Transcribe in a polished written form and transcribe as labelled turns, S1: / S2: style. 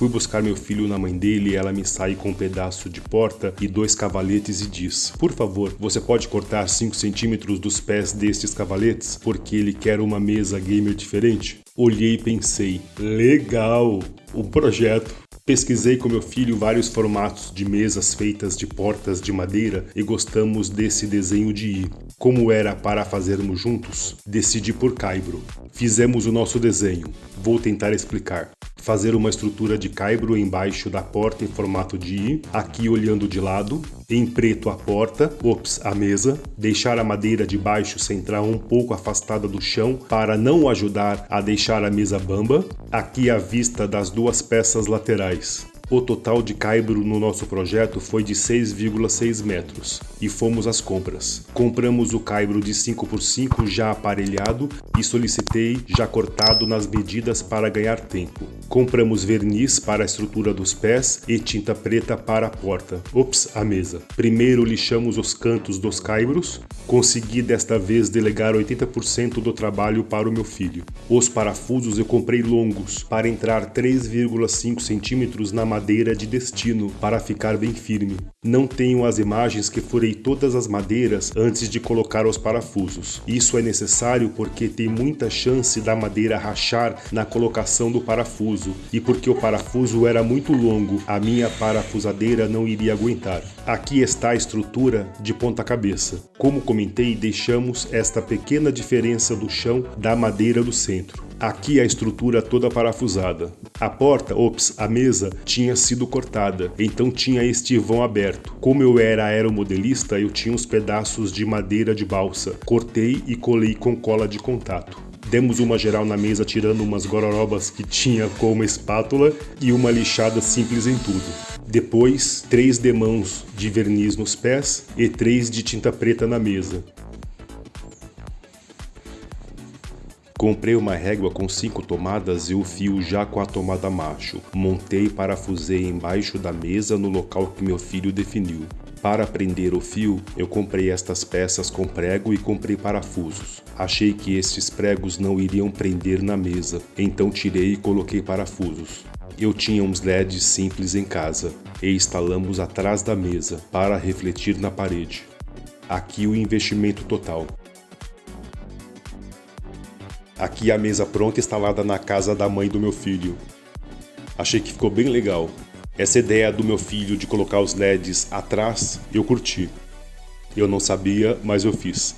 S1: Fui buscar meu filho na mãe dele e ela me sai com um pedaço de porta e 2 cavaletes e diz: por favor, você pode cortar 5 centímetros dos pés destes cavaletes? Porque ele quer uma mesa gamer diferente. Olhei e pensei, legal, um projeto. Pesquisei com meu filho vários formatos de mesas feitas de portas de madeira e gostamos desse desenho de I. Como era para fazermos juntos, decidi por caibro. Fizemos o nosso desenho. Vou tentar explicar. Fazer uma estrutura de caibro embaixo da porta em formato de I, aqui olhando de lado, em preto a porta, a mesa, deixar a madeira de baixo central um pouco afastada do chão para não ajudar a deixar a mesa bamba, aqui a vista das 2 peças laterais. O total de caibro no nosso projeto foi de 6,6 metros e fomos às compras. Compramos o caibro de 5x5 já aparelhado e solicitei já cortado nas medidas para ganhar tempo. Compramos verniz para a estrutura dos pés e tinta preta para a porta, a mesa. Primeiro lixamos os cantos dos caibros. Consegui desta vez delegar 80% do trabalho para o meu filho. Os parafusos eu comprei longos para entrar 3,5 centímetros na madeira de destino para ficar bem firme. Não tenho as imagens que furei todas as madeiras antes de colocar os parafusos. Isso é necessário porque tem muita chance da madeira rachar na colocação do parafuso e porque o parafuso era muito longo, a minha parafusadeira não iria aguentar. Aqui está a estrutura de ponta cabeça. Como comentei, deixamos esta pequena diferença do chão da madeira do centro. Aqui a estrutura toda parafusada. A porta, a mesa, tinha sido cortada, então tinha este vão aberto. Como eu era aeromodelista, eu tinha uns pedaços de madeira de balsa. Cortei e colei com cola de contato. Demos uma geral na mesa tirando umas gororobas que tinha com uma espátula e uma lixada simples em tudo. Depois, 3 demãos de verniz nos pés e 3 de tinta preta na mesa. Comprei uma régua com 5 tomadas e o fio já com a tomada macho. Montei e parafusei embaixo da mesa no local que meu filho definiu. Para prender o fio, eu comprei estas peças com prego e comprei parafusos. Achei que estes pregos não iriam prender na mesa, então tirei e coloquei parafusos. Eu tinha uns LEDs simples em casa e instalamos atrás da mesa para refletir na parede. Aqui o investimento total. Aqui a mesa pronta instalada na casa da mãe do meu filho. Achei que ficou bem legal. Essa ideia do meu filho de colocar os LEDs atrás, eu curti. Eu não sabia, mas eu fiz.